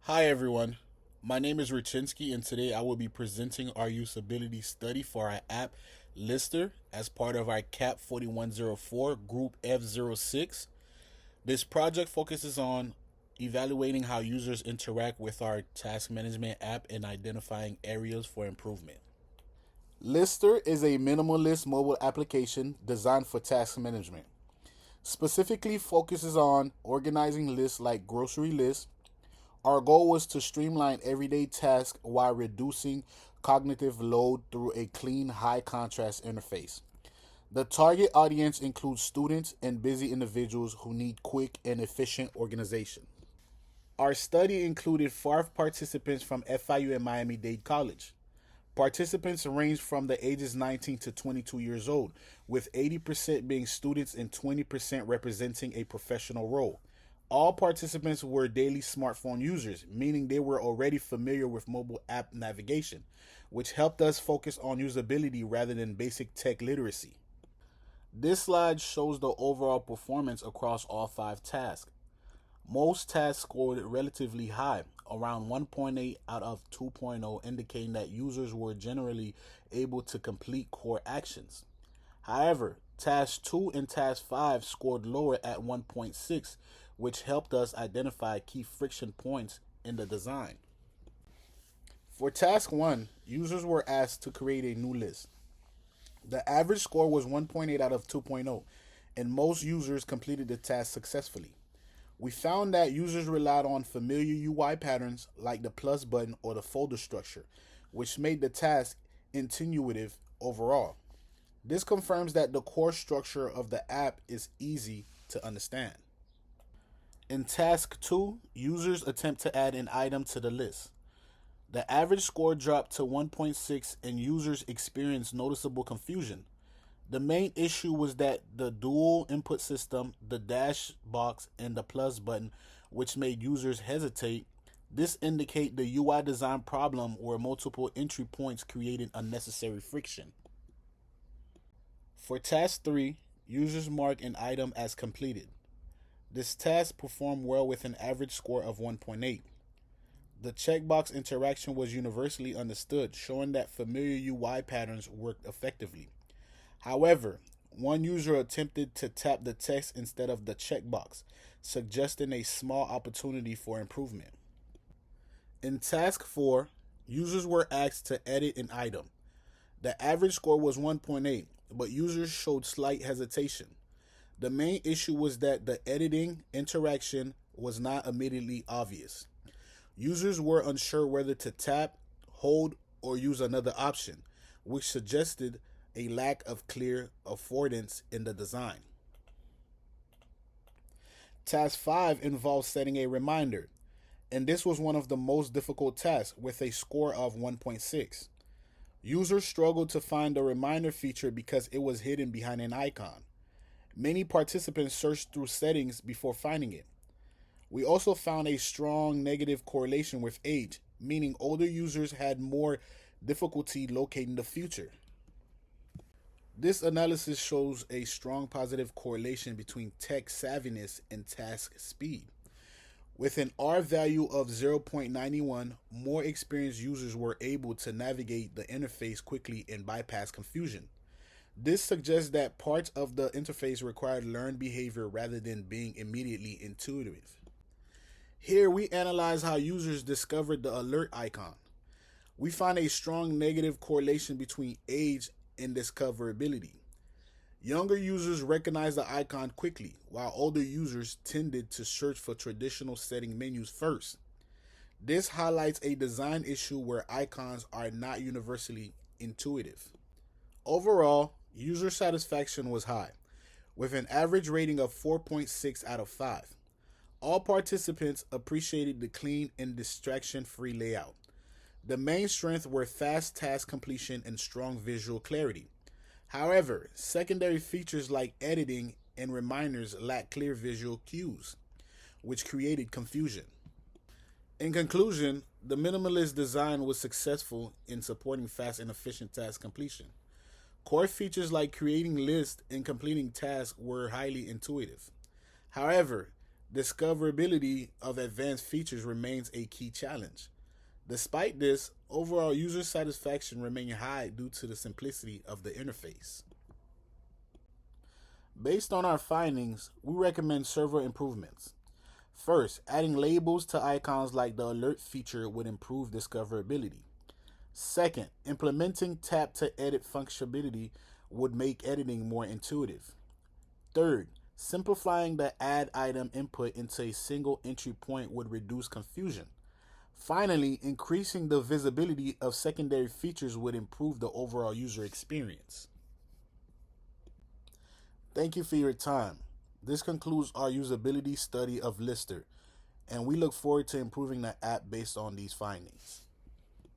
Hi everyone, my name is Reechensky and today I will be presenting our usability study for our app Listr as part of our CAP 4104 Group F06. This project focuses on evaluating how users interact with our task management app and identifying areas for improvement. Listr is a minimalist mobile application designed for task management. Specifically focuses on organizing lists like grocery lists. Our goal was to streamline everyday tasks while reducing cognitive load through a clean, high contrast interface. The target audience includes students and busy individuals who need quick and efficient organization. Our study included 5 participants from FIU and Miami-Dade College. Participants ranged from the ages 19 to 22 years old, with 80% being students and 20% representing a professional role. All participants were daily smartphone users, meaning they were already familiar with mobile app navigation, which helped us focus on usability rather than basic tech literacy. This slide shows the overall performance across all 5 tasks. Most tasks scored relatively high, around 1.8 out of 2.0, indicating that users were generally able to complete core actions. However, Task 2 and Task 5 scored lower at 1.6, which helped us identify key friction points in the design. For Task 1, users were asked to create a new list. The average score was 1.8 out of 2.0, and most users completed the task successfully. We found that users relied on familiar UI patterns like the plus button or the folder structure, which made the task intuitive overall. This confirms that the core structure of the app is easy to understand. In Task 2, users attempt to add an item to the list. The average score dropped to 1.6 and users experienced noticeable confusion. The main issue was that the dual input system, the dash box, and the plus button, which made users hesitate. This indicates the UI design problem where multiple entry points created unnecessary friction. For Task 3, users mark an item as completed. This task performed well with an average score of 1.8. The checkbox interaction was universally understood, showing that familiar UI patterns worked effectively. However, one user attempted to tap the text instead of the checkbox, suggesting a small opportunity for improvement. In Task 4, users were asked to edit an item. The average score was 1.8, but users showed slight hesitation. The main issue was that the editing interaction was not immediately obvious. Users were unsure whether to tap, hold, or use another option, which suggested a lack of clear affordance in the design. Task 5 involves setting a reminder, and this was one of the most difficult tasks with a score of 1.6. Users struggled to find the reminder feature because it was hidden behind an icon. Many participants searched through settings before finding it. We also found a strong negative correlation with age, meaning older users had more difficulty locating the feature. This analysis shows a strong positive correlation between tech savviness and task speed. With an R value of 0.91, more experienced users were able to navigate the interface quickly and bypass confusion. This suggests that parts of the interface required learned behavior rather than being immediately intuitive. Here we analyze how users discovered the alert icon. We find a strong negative correlation between age and discoverability. Younger users recognize the icon quickly, while older users tended to search for traditional setting menus first. This highlights a design issue where icons are not universally intuitive. Overall, user satisfaction was high, with an average rating of 4.6 out of 5. All participants appreciated the clean and distraction-free layout. The main strengths were fast task completion and strong visual clarity. However, secondary features like editing and reminders lacked clear visual cues, which created confusion. In conclusion, the minimalist design was successful in supporting fast and efficient task completion. Core features like creating lists and completing tasks were highly intuitive. However, discoverability of advanced features remains a key challenge. Despite this, overall user satisfaction remains high due to the simplicity of the interface. Based on our findings, we recommend several improvements. First, adding labels to icons like the alert feature would improve discoverability. Second, implementing tap to edit functionality would make editing more intuitive. Third, simplifying the add item input into a single entry point would reduce confusion. Finally, increasing the visibility of secondary features would improve the overall user experience. Thank you for your time. This concludes our usability study of Listr, and we look forward to improving the app based on these findings.